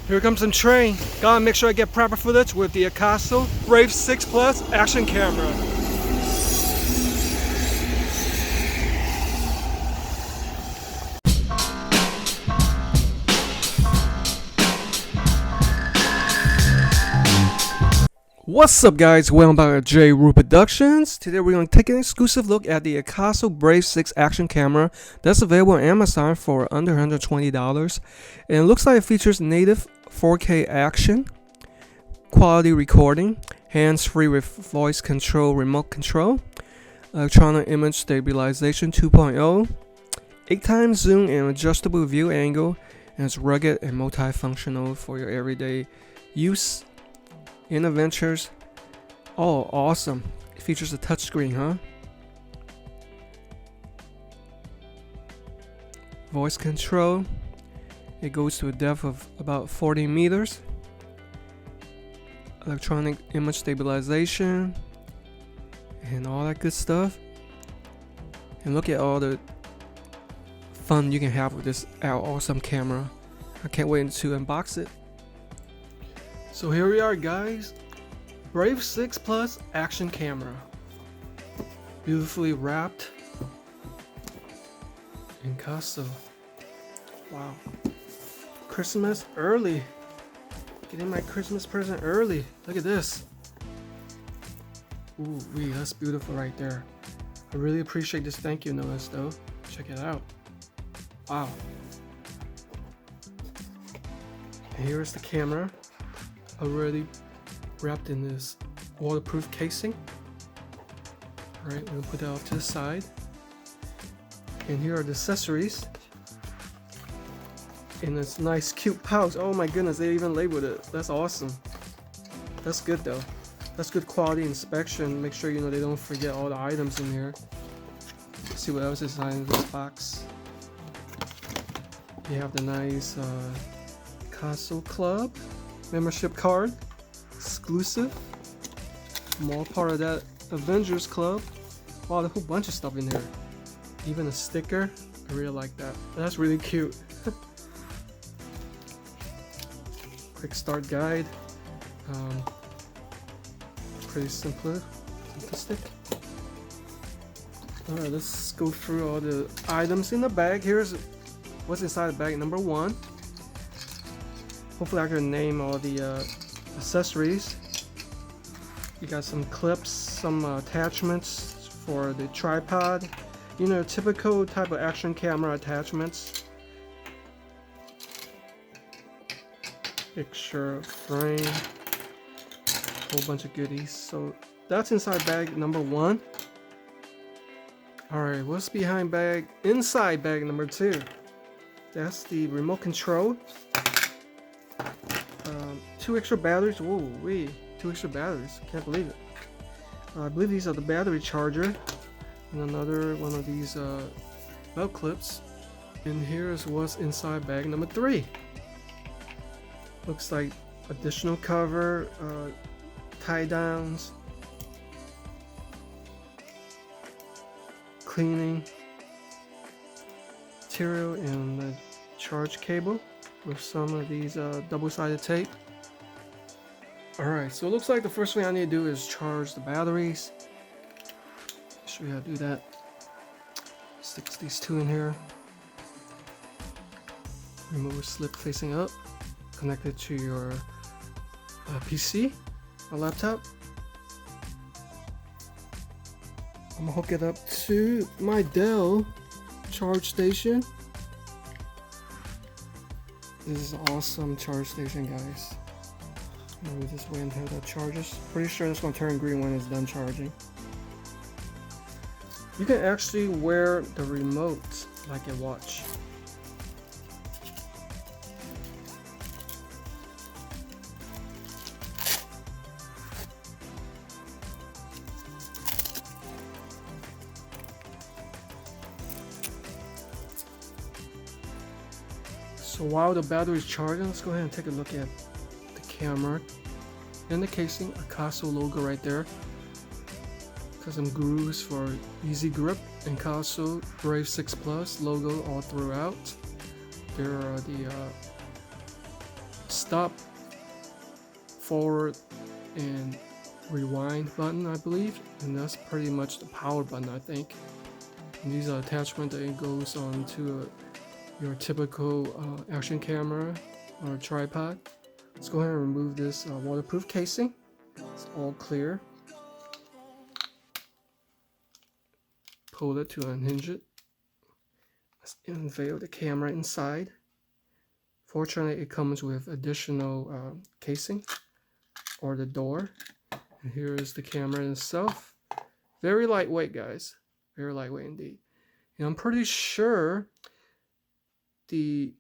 Here comes some train. Gotta make sure I get proper footage with the Akaso Brave 6 Plus action camera. What's up guys, welcome back to J Roo Productions. Today we're going to take an exclusive look at the Akaso Brave 6 action camera that's available on Amazon for under $120. And it looks like it features native 4K action, quality recording, hands-free with voice control, remote control, electronic image stabilization 2.0, 8x zoom and adjustable view angle, and it's rugged and multifunctional for your everyday use. In adventures. Oh, awesome. It features a touchscreen, huh? Voice control. It goes to a depth of about 40 meters. Electronic image stabilization. And all that good stuff. And look at all the fun you can have with this awesome camera. I can't wait to unbox it. So here we are guys, Brave 6 Plus action camera, beautifully wrapped in Akaso. Wow, Christmas early, getting my Christmas present early. Look at this. Ooh, that's beautiful right there. I really appreciate this thank you notice though. Check it out. Wow. And here's the camera. Already wrapped in this waterproof casing. Alright, we'll put that off to the side. And here are the accessories in this nice cute pouch. Oh my goodness, they even labeled it. That's awesome. That's good though. That's good quality inspection. Make sure they don't forget all the items in here. Let's see what else is inside this box. You have the nice Akaso Club membership card, exclusive. More part of that Avengers Club. Wow, there's a whole bunch of stuff in there. Even a sticker. I really like that. That's really cute. Quick start guide. Pretty simplistic. Alright, let's go through all the items in the bag. Here's what's inside the bag. Number 1. Hopefully I can name all the accessories. You got some clips, some attachments for the tripod. Typical type of action camera attachments. Picture frame. Whole bunch of goodies. So that's inside bag number 1. Alright, what's behind bag? Inside bag number 2. That's the remote control. 2 extra batteries. Whoa, wait, 2 extra batteries. Can't believe it. I believe these are the battery charger. And another one of these belt clips. And here's what's inside bag number 3. Looks like additional cover, tie downs, cleaning material, and the charge cable with some of these double-sided tape. Alright, so it looks like the first thing I need to do is charge the batteries. Show you how to do that. Stick these 2 in here. Remove slip facing up. Connect it to your PC or laptop. I'm gonna hook it up to my Dell charge station. This is an awesome charge station, guys. Let me just wait until that charges. Pretty sure it's going to turn green when it's done charging. You can actually wear the remote like a watch. So while the battery is charging, let's go ahead and take a look at the camera and the casing. Akaso logo right there. Got some grooves for easy grip. And Akaso Brave 6 Plus logo all throughout. There are the stop, forward, and rewind button, I believe, and that's pretty much the power button, I think. And these are attachments that goes onto your typical action camera or tripod. Let's go ahead and remove this waterproof casing. It's all clear. Pull it to unhinge it. Let's unveil the camera inside. Fortunately, it comes with additional casing or the door. And here is the camera itself. Very lightweight, guys. Very lightweight indeed. And I'm pretty sure the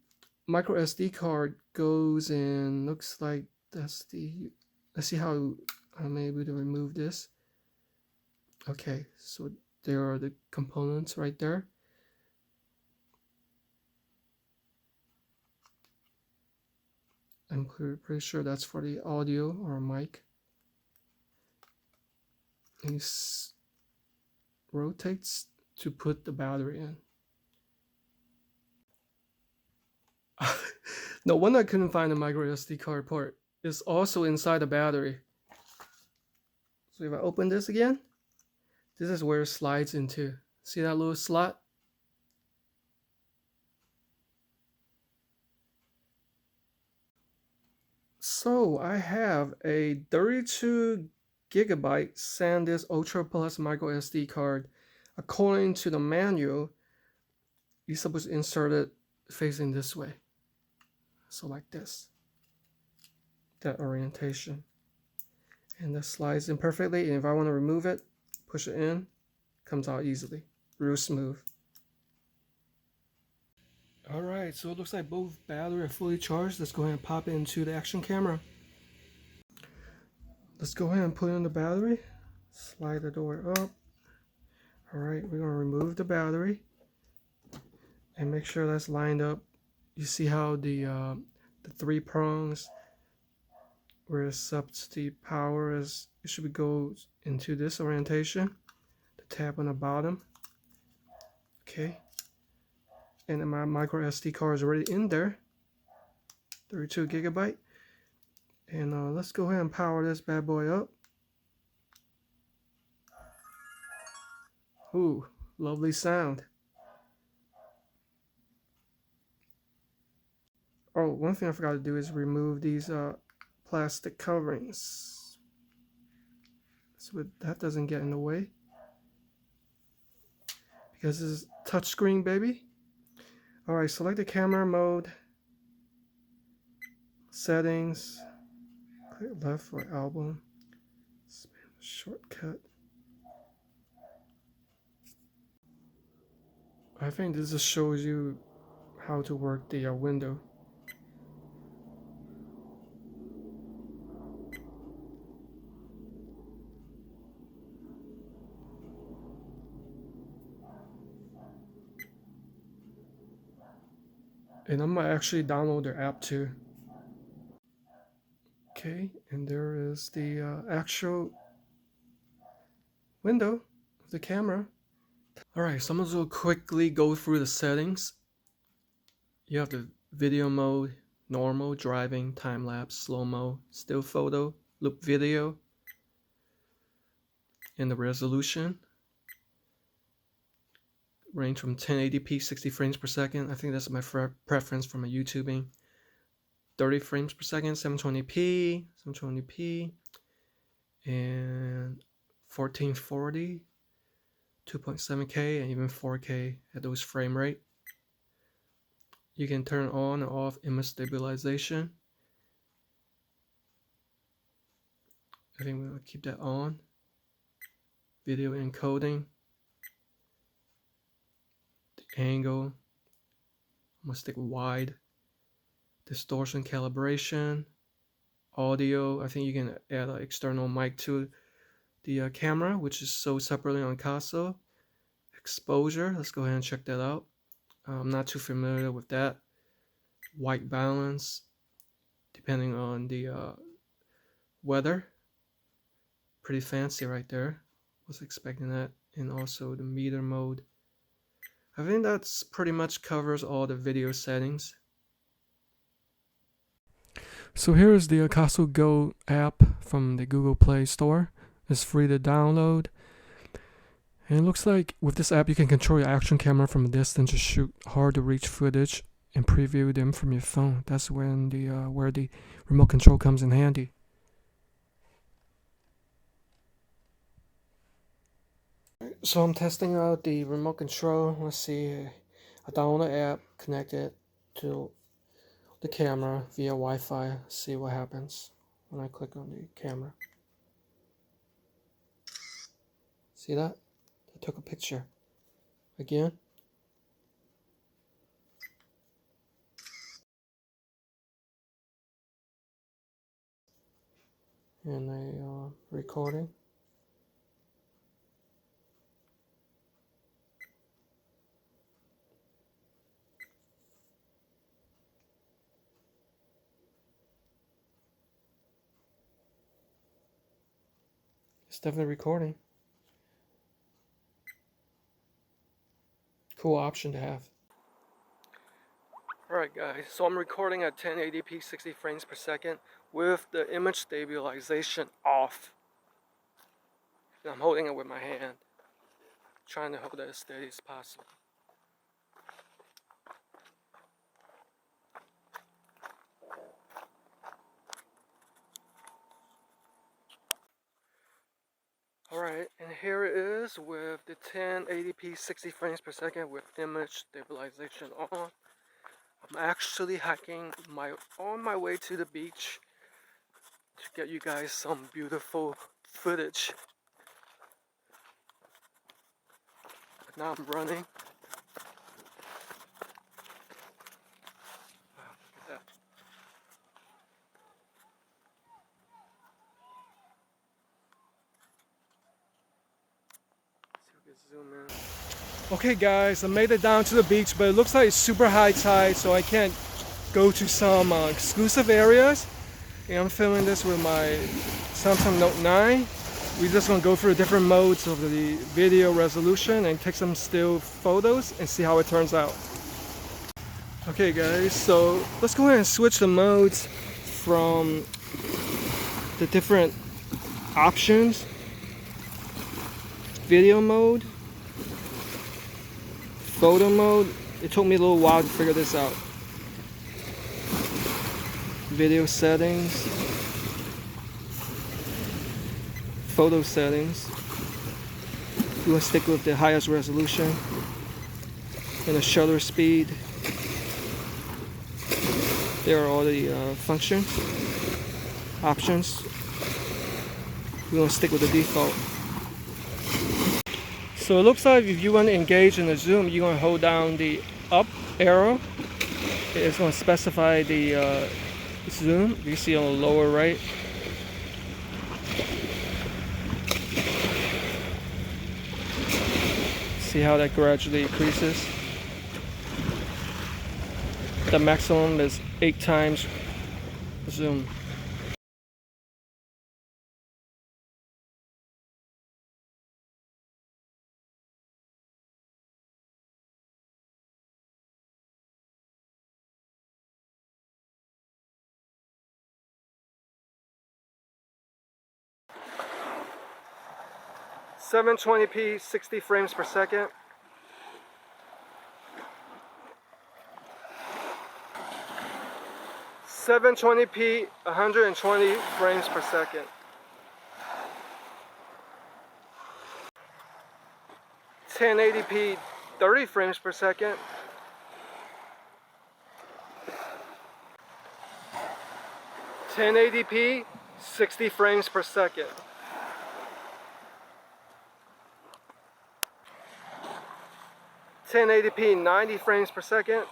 micro SD card goes in, looks like that's the, let's see how I'm able to remove this. Okay, so there are the components right there. I'm pretty sure that's for the audio or mic. And it rotates to put the battery in. No wonder I couldn't find the micro SD card port. It's also inside the battery. So if I open this again, this is where it slides into. See that little slot? So I have a 32 gigabyte SanDisk Ultra Plus micro SD card. According to the manual, you're supposed to insert it facing this way. So like this. That orientation. And that slides in perfectly. And if I want to remove it, push it in, comes out easily. Real smooth. Alright, so it looks like both batteries are fully charged. Let's go ahead and pop it into the action camera. Let's go ahead and put in the battery. Slide the door up. Alright, we're going to remove the battery. And make sure that's lined up. You see how the three prongs where it sucks the power is, it should go into this orientation. The tab on the bottom. Okay. And then my micro SD card is already in there. 32 gigabyte. And let's go ahead and power this bad boy up. Ooh, lovely sound. Oh, one thing I forgot to do is remove these plastic coverings. So that doesn't get in the way. Because this is touchscreen, baby. Alright, select the camera mode. Settings. Click left for album. Spam the shortcut. I think this just shows you how to work the window. And I'm gonna actually download their app too. Okay, and there is the actual window of the camera. Alright, so I'm gonna quickly go through the settings. You have the video mode, normal, driving, time-lapse, slow-mo, still photo, loop video, and the resolution. Range from 1080p, 60 frames per second. I think that's my preference for my YouTubing. 30 frames per second, 720p, and 1440, 2.7K, and even 4K at those frame rate. You can turn on and off image stabilization. I think we'll keep that on. Video encoding. The angle. I'm gonna stick wide. Distortion calibration. Audio. I think you can add an external mic to the camera, which is sold separately on Akaso. Exposure. Let's go ahead and check that out. I'm not too familiar with that. White balance, depending on the weather. Pretty fancy right there. Was expecting that. And also the meter mode. I think that's pretty much covers all the video settings. So here is the Akaso Go app from the Google Play Store. It's free to download. And it looks like with this app you can control your action camera from a distance to shoot hard to reach footage and preview them from your phone. That's when where the remote control comes in handy. So I'm testing out the remote control. Let's see. I download the app, connect it to the camera via Wi-Fi. See what happens when I click on the camera. See that? I took a picture. Again. And a recording. It's definitely recording. Cool option to have. Alright guys, so I'm recording at 1080p 60 frames per second with the image stabilization off. And I'm holding it with my hand, trying to hold it as steady as possible. Alright, and here it is with the 1080p 60 frames per second with image stabilization on. I'm actually hiking on my way to the beach to get you guys some beautiful footage. But now I'm running. Wow, look at that. See if we can zoom in. Okay guys, I made it down to the beach, but it looks like it's super high tide, so I can't go to some exclusive areas. And I'm filming this with my Samsung Note 9. We're just gonna go through different modes of the video resolution and take some still photos and see how it turns out. Okay guys, so let's go ahead and switch the modes from the different options. Video mode, photo mode. It took me a little while to figure this out. Video settings, photo settings. We will stick with the highest resolution and the shutter speed. There are all the options. We're gonna stick with the default. So it looks like if you want to engage in the zoom, you're gonna hold down the up arrow. It's gonna specify the zoom. You see on the lower right. See how that gradually increases. The maximum is 8 times zoom. (720p 60 frames per second). (720p 120 frames per second). 1080p 30 frames per second. 1080p 60 frames per second. 1080p 90 frames per second.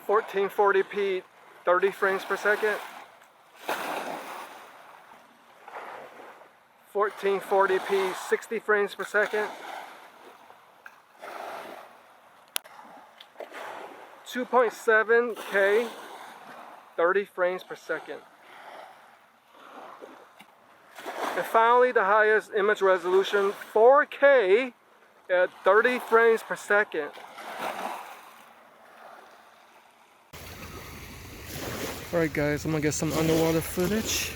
1440p 30 frames per second. 1440p 60 frames per second. 2.7K 30 frames per second. And finally, the highest image resolution, 4K at 30 frames per second. Alright guys, I'm gonna get some underwater footage.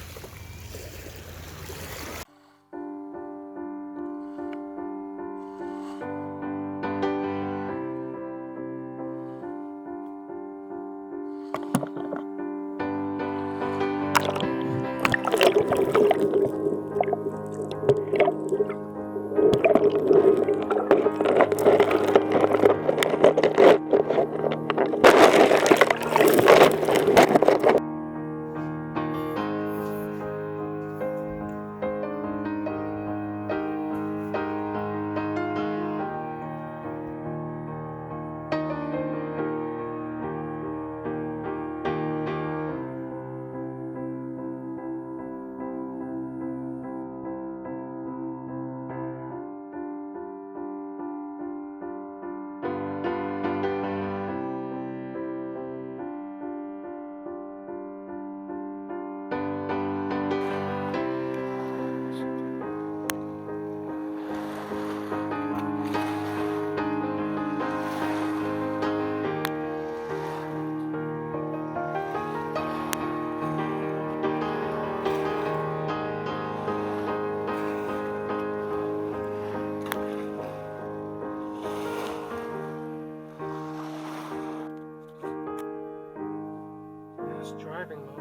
Driving mode.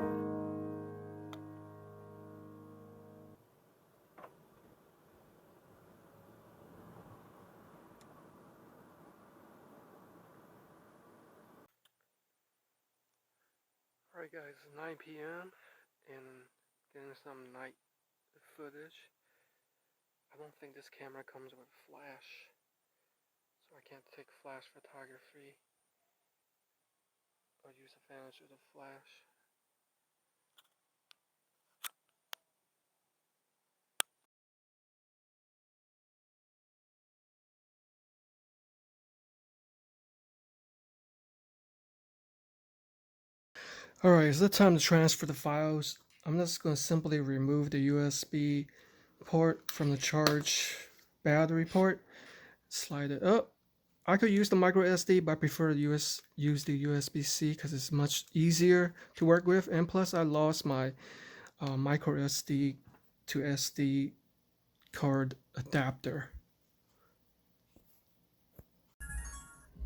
Alright guys, 9 p.m. and getting some night footage. I don't think this camera comes with flash, so I can't take flash photography or use advantage of the flash. Alright, it's the time to transfer the files. I'm just going to simply remove the USB port from the charge battery port. Slide it up. I could use the micro SD, but I prefer to use the USB-C because it's much easier to work with. And plus, I lost my micro SD to SD card adapter.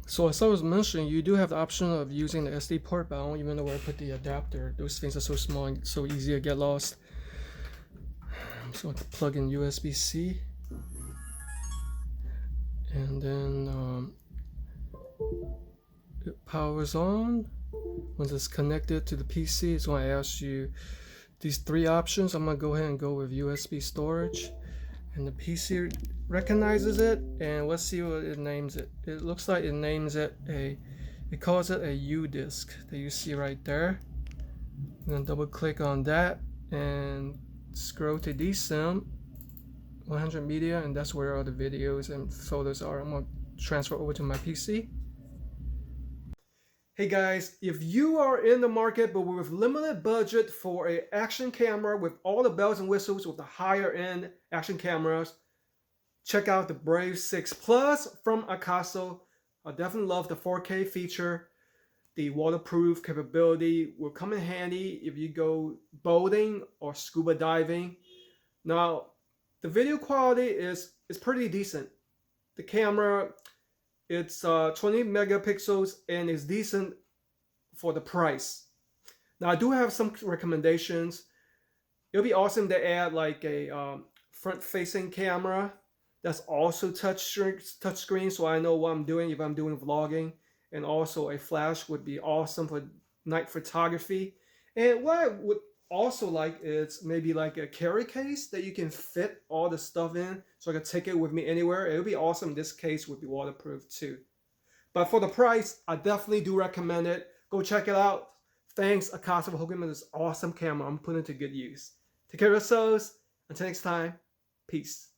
So as I was mentioning, you do have the option of using the SD port, but I don't even know where I put the adapter. Those things are so small and so easy to get lost. I'm just going to plug in USB-C. And then it powers on. Once it's connected to the PC, it's going to ask you these three options. I'm going to go ahead and go with USB storage. And the PC recognizes it, and let's see what it names it. It looks like it names it it calls it a U disk that you see right there. I'm going to double click on that and scroll to DSIM 100 media, and that's where all the videos and photos are. I'm going to transfer over to my PC. Hey guys, if you are in the market but with limited budget for an action camera with all the bells and whistles with the higher end action cameras, check out the Brave 6 Plus from Akaso. I definitely love the 4K feature. The waterproof capability will come in handy if you go boating or scuba diving. Now, the video quality is pretty decent. The camera, it's 20 megapixels and is decent for the price. Now, I do have some recommendations. It'll be awesome to add like a front-facing camera that's also touchscreen, so I know what I'm doing if I'm doing vlogging. And also a flash would be awesome for night photography. And what I would also like is maybe like a carry case that you can fit all the stuff in, so I can take it with me anywhere. It would be awesome. This case would be waterproof too. But for the price, I definitely do recommend it. Go check it out. Thanks, Akaso, for hooking me this awesome camera. I'm putting it to good use. Take care of yourselves. Until next time, peace.